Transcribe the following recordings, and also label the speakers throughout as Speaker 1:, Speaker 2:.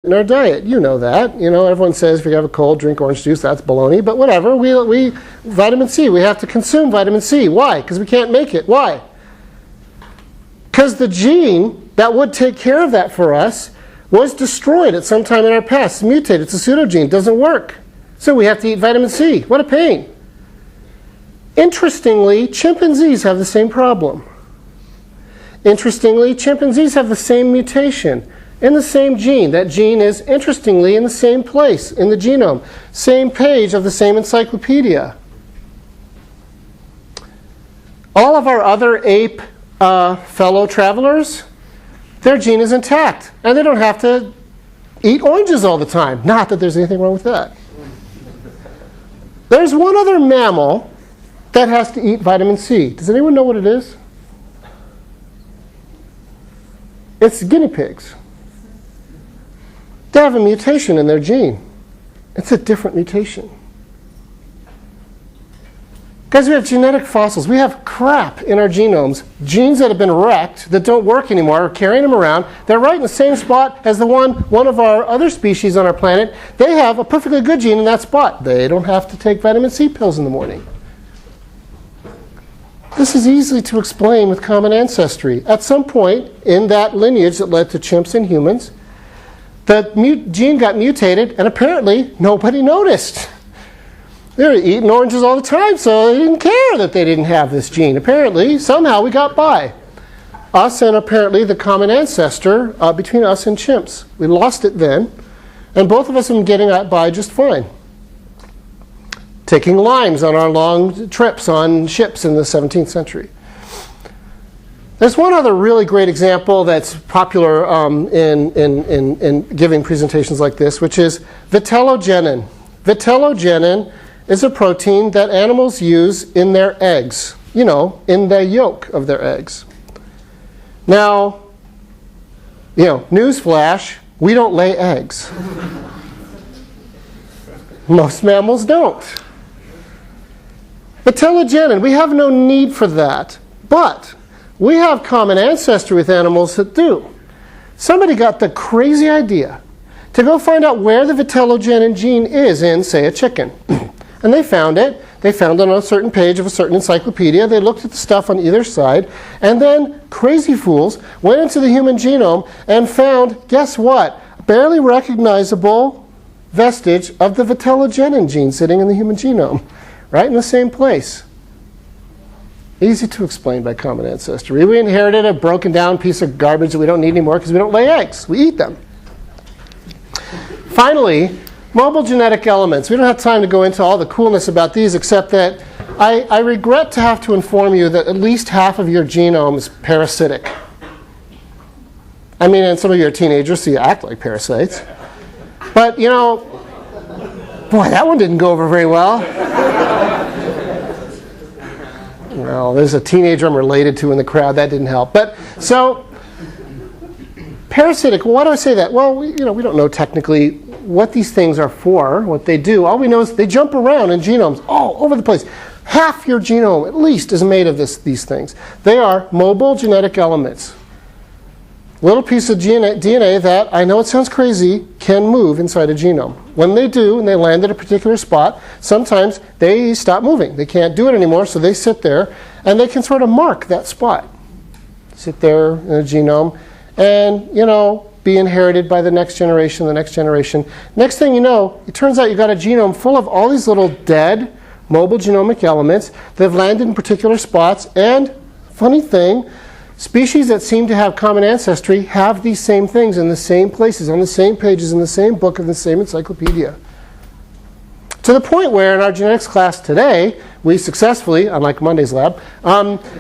Speaker 1: in our diet. You know that. You know, everyone says if you have a cold, drink orange juice. That's baloney. But whatever. Vitamin C. We have to consume vitamin C. Why? Because we can't make it. Why? Because the gene that would take care of that for us was destroyed at some time in our past. It's mutated. It's a pseudogene. It doesn't work. So we have to eat vitamin C. What a pain. Interestingly, chimpanzees have the same problem. Interestingly, chimpanzees have the same mutation in the same gene. That gene is, interestingly, in the same place in the genome. Same page of the same encyclopedia. All of our other ape fellow travelers, their gene is intact. And they don't have to eat oranges all the time. Not that there's anything wrong with that. There's one other mammal that has to eat vitamin C. Does anyone know what it is? It's guinea pigs. They have a mutation in their gene. It's a different mutation. Guys, we have genetic fossils. We have crap in our genomes. Genes that have been wrecked, that don't work anymore, we're carrying them around. They're right in the same spot as the one of our other species on our planet. They have a perfectly good gene in that spot. They don't have to take vitamin C pills in the morning. This is easy to explain with common ancestry. At some point in that lineage that led to chimps and humans, the gene got mutated, and apparently nobody noticed. They were eating oranges all the time, so they didn't care that they didn't have this gene. Apparently, somehow we got by. Us and apparently the common ancestor between us and chimps. We lost it then, and both of us have been getting by just fine. Taking limes on our long trips on ships in the 17th century. There's one other really great example that's popular in giving presentations like this, which is vitellogenin. Vitellogenin is a protein that animals use in their eggs, in the yolk of their eggs. Now, newsflash, we don't lay eggs. Most mammals don't. Vitellogenin, we have no need for that. But we have common ancestry with animals that do. Somebody got the crazy idea to go find out where the vitellogenin gene is in, say, a chicken. And they found it. They found it on a certain page of a certain encyclopedia. They looked at the stuff on either side. And then, crazy fools, went into the human genome and found, guess what? A barely recognizable vestige of the vitellogenin gene sitting in the human genome. Right in the same place. Easy to explain by common ancestry. We inherited a broken down piece of garbage that we don't need anymore because we don't lay eggs. We eat them. Finally, mobile genetic elements. We don't have time to go into all the coolness about these, except that I regret to have to inform you that at least half of your genome is parasitic. I mean, and some of you are teenagers, so you act like parasites. But, boy, that one didn't go over very well. Well, there's a teenager I'm related to in the crowd. That didn't help. But, so, parasitic, well, why do I say that? Well, we don't know technically what these things are for, what they do. All we know is they jump around in genomes all over the place. Half your genome, at least, is made of these things. They are mobile genetic elements. Little piece of DNA that, I know it sounds crazy, can move inside a genome. When they do, and they land at a particular spot, sometimes they stop moving. They can't do it anymore, so they sit there, and they can sort of mark that spot. Sit there in a genome, and, be inherited by the next generation, the next generation. Next thing you know, it turns out you've got a genome full of all these little dead mobile genomic elements that have landed in particular spots, and, funny thing, species that seem to have common ancestry have these same things in the same places, on the same pages, in the same book, in the same encyclopedia. To the point where in our genetics class today, we successfully, unlike Monday's lab,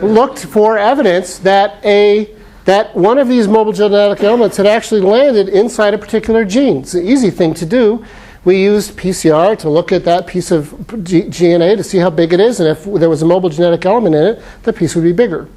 Speaker 1: looked for evidence that one of these mobile genetic elements had actually landed inside a particular gene. It's an easy thing to do. We used PCR to look at that piece of DNA to see how big it is, and if there was a mobile genetic element in it, the piece would be bigger.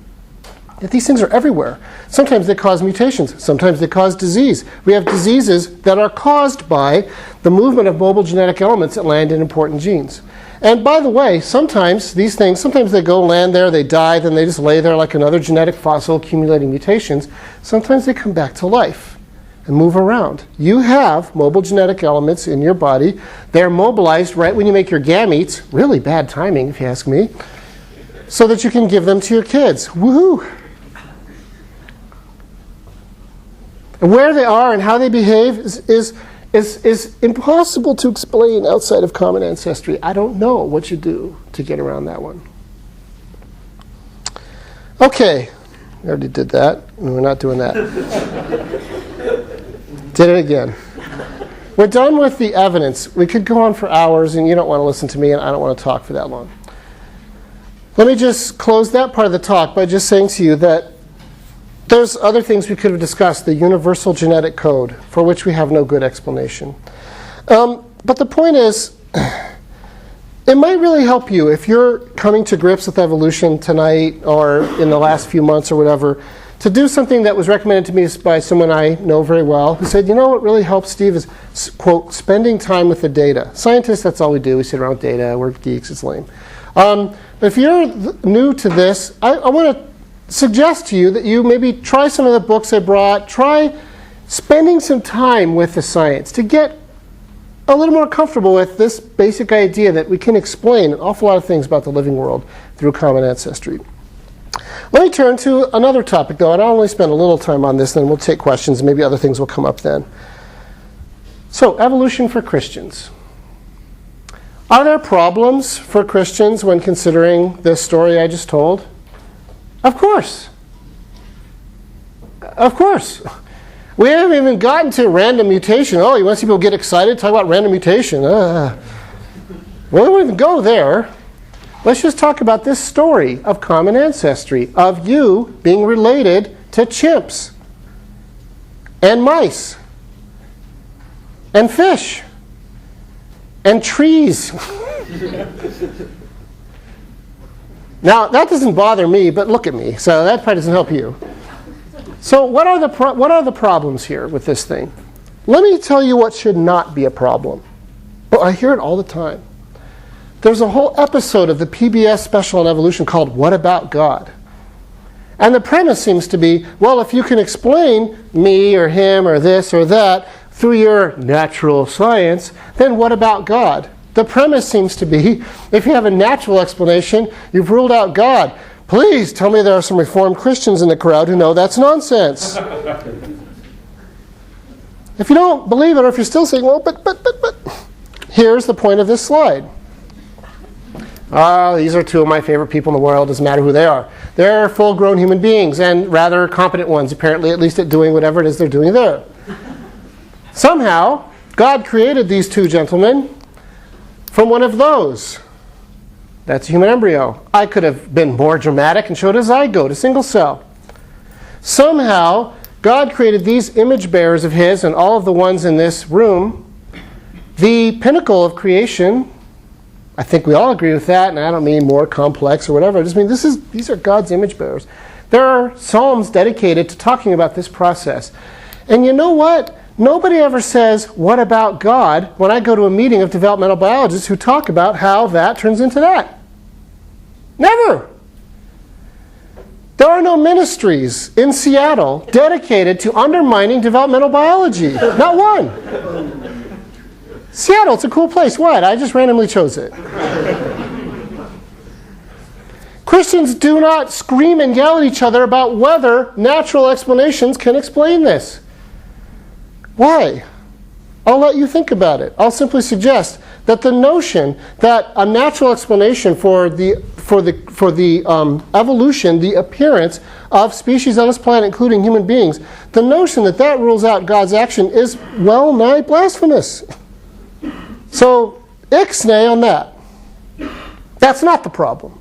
Speaker 1: Yet these things are everywhere. Sometimes they cause mutations. Sometimes they cause disease. We have diseases that are caused by the movement of mobile genetic elements that land in important genes. And by the way, sometimes these things, sometimes they go land there, they die, then they just lay there like another genetic fossil accumulating mutations. Sometimes they come back to life. and move around. You have mobile genetic elements in your body. They're mobilized right when you make your gametes. Really bad timing, if you ask me. So that you can give them to your kids. Woohoo! And where they are and how they behave is impossible to explain outside of common ancestry. I don't know what you do to get around that one. Okay, I already did that. We're not doing that. Did it again. We're done with the evidence. We could go on for hours, and you don't want to listen to me, and I don't want to talk for that long. Let me just close that part of the talk by just saying to you that there's other things we could have discussed, the universal genetic code, for which we have no good explanation. But the point is, it might really help you if you're coming to grips with evolution tonight or in the last few months or whatever, to do something that was recommended to me by someone I know very well, who said, you know what really helps, Steve, is, quote, spending time with the data. Scientists, that's all we do. We sit around with data. We're geeks. It's lame. But if you're new to this, I want to suggest to you that you maybe try some of the books I brought. Try spending some time with the science to get a little more comfortable with this basic idea that we can explain an awful lot of things about the living world through common ancestry. Let me turn to another topic, though, and I'll only spend a little time on this, then we'll take questions, and maybe other things will come up then. So, evolution for Christians. Are there problems for Christians when considering this story I just told? Of course. Of course. We haven't even gotten to random mutation. Oh, you want to see people get excited? Talk about random mutation. Well, we won't even go there. Let's just talk about this story of common ancestry, of you being related to chimps and mice and fish and trees. Now, that doesn't bother me, but look at me. So that probably doesn't help you. So what are the problems here with this thing? Let me tell you what should not be a problem. Well, I hear it all the time. There's a whole episode of the PBS special on evolution called What About God? And the premise seems to be, well, if you can explain me or him or this or that through your natural science, then what about God? The premise seems to be, if you have a natural explanation, you've ruled out God. Please tell me there are some Reformed Christians in the crowd who know that's nonsense. If you don't believe it, or if you're still saying, well, but, here's the point of this slide. These are two of my favorite people in the world. Doesn't matter who they are. They're full-grown human beings, and rather competent ones, apparently, at least at doing whatever it is they're doing there. Somehow, God created these two gentlemen from one of those. That's a human embryo. I could have been more dramatic and showed a zygote, a single cell. Somehow, God created these image bearers of His and all of the ones in this room, the pinnacle of creation. I think we all agree with that, and I don't mean more complex or whatever. I just mean these are God's image bearers. There are psalms dedicated to talking about this process. And you know what? Nobody ever says, what about God, when I go to a meeting of developmental biologists who talk about how that turns into that. Never. There are no ministries in Seattle dedicated to undermining developmental biology. Not one. Seattle, it's a cool place. What? I just randomly chose it. Christians do not scream and yell at each other about whether natural explanations can explain this. Why? I'll let you think about it. I'll simply suggest that the notion that a natural explanation for the evolution, the appearance of species on this planet, including human beings, the notion that that rules out God's action is well nigh blasphemous. So, ixnay on that. That's not the problem.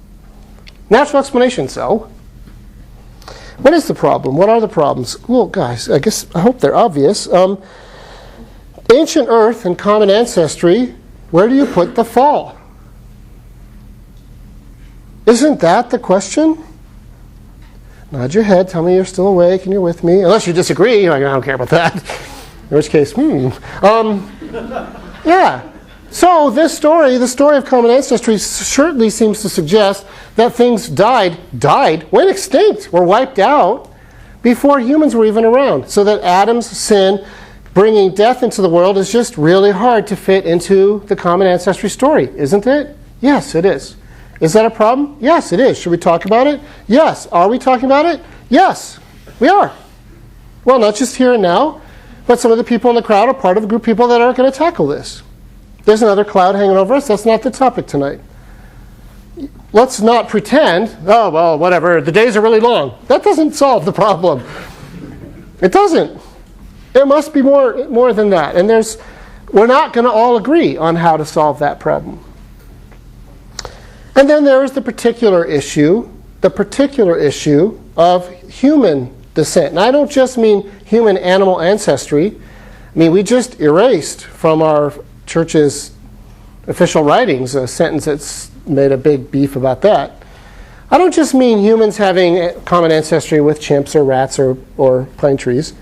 Speaker 1: Natural explanation, so. What is the problem? What are the problems? Well, guys, I hope they're obvious. Ancient Earth and common ancestry, where do you put the fall? Isn't that the question? Nod your head, tell me you're still awake and you're with me. Unless you disagree, like, I don't care about that. In which case, yeah. So this story, the story of common ancestry, certainly seems to suggest that things went extinct, were wiped out before humans were even around. So that Adam's sin bringing death into the world is just really hard to fit into the common ancestry story, isn't it? Yes, it is. Is that a problem? Yes, it is. Should we talk about it? Yes. Are we talking about it? Yes, we are. Well, not just here and now, but some of the people in the crowd are part of a group of people that are going to tackle this. There's another cloud hanging over us. That's not the topic tonight. Let's not pretend, oh, well, whatever, the days are really long. That doesn't solve the problem. It doesn't. It must be more than that. And we're not going to all agree on how to solve that problem. And then there is the particular issue of human descent. And I don't just mean human animal ancestry. I mean, we just erased from our church's official writings a sentence that's made a big beef about that. I don't just mean humans having common ancestry with chimps or rats or pine trees.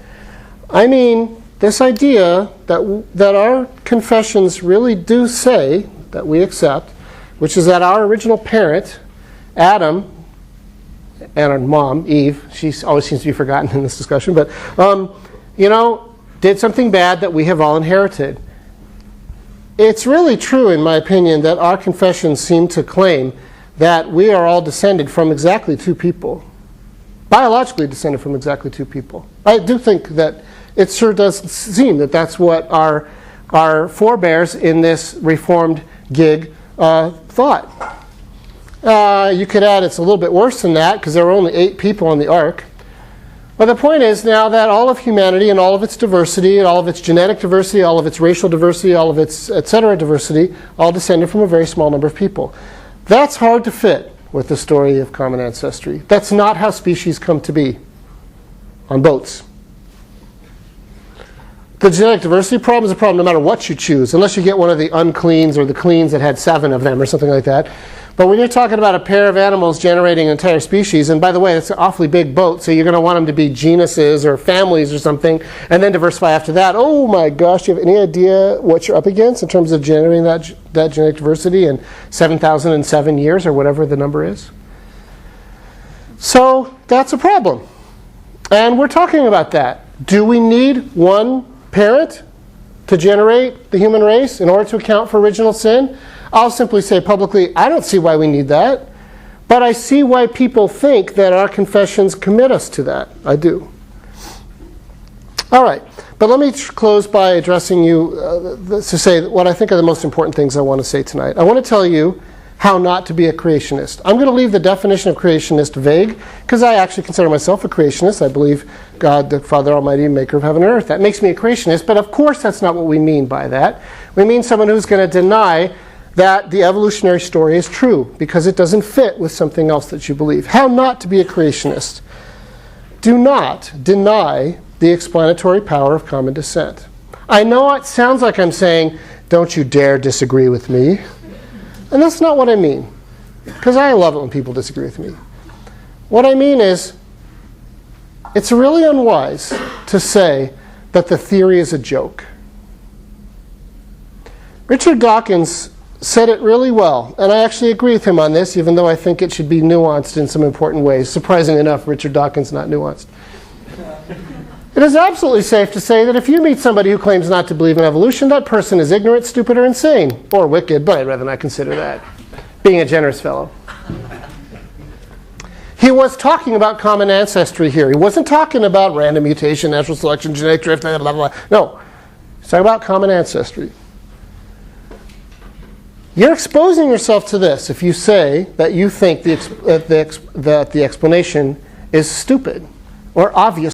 Speaker 1: I mean this idea that our confessions really do say, that we accept, which is that our original parent, Adam, and our mom, Eve, she always seems to be forgotten in this discussion, but, did something bad that we have all inherited. It's really true, in my opinion, that our confessions seem to claim that we are all descended from exactly two people. Biologically descended from exactly two people. I do think that it sure does seem that that's what our forebears in this Reformed gig thought. You could add it's a little bit worse than that because there were only 8 people on the ark. But the point is now that all of humanity and all of its diversity and all of its genetic diversity, all of its racial diversity, all of its etc. diversity, all descended from a very small number of people. That's hard to fit with the story of common ancestry. That's not how species come to be on boats. The genetic diversity problem is a problem no matter what you choose, unless you get one of the uncleans or the cleans that had 7 of them or something like that. But when you're talking about a pair of animals generating an entire species, and by the way, it's an awfully big boat, so you're going to want them to be genuses or families or something, and then diversify after that. Oh my gosh, do you have any idea what you're up against in terms of generating that genetic diversity in 7,007 years or whatever the number is? So that's a problem. And we're talking about that. Do we need one parent to generate the human race in order to account for original sin? I'll simply say publicly, I don't see why we need that. But I see why people think that our confessions commit us to that. I do. All right. But let me close by addressing you to say what I think are the most important things I want to say tonight. I want to tell you how not to be a creationist. I'm going to leave the definition of creationist vague because I actually consider myself a creationist. I believe God, the Father Almighty, maker of heaven and earth. That makes me a creationist. But of course that's not what we mean by that. We mean someone who's going to deny that the evolutionary story is true because it doesn't fit with something else that you believe. How not to be a creationist. Do not deny the explanatory power of common descent. I know it sounds like I'm saying, don't you dare disagree with me. And that's not what I mean, because I love it when people disagree with me. What I mean is, it's really unwise to say that the theory is a joke. Richard Dawkins said it really well, and I actually agree with him on this, even though I think it should be nuanced in some important ways. Surprisingly enough, Richard Dawkins is not nuanced. It is absolutely safe to say that if you meet somebody who claims not to believe in evolution, that person is ignorant, stupid, or insane. Or wicked, but I'd rather not consider that. Being a generous fellow. He was talking about common ancestry here. He wasn't talking about random mutation, natural selection, genetic drift, blah, blah, blah. No. He's talking about common ancestry. You're exposing yourself to this if you say that you think that the explanation is stupid or obvious.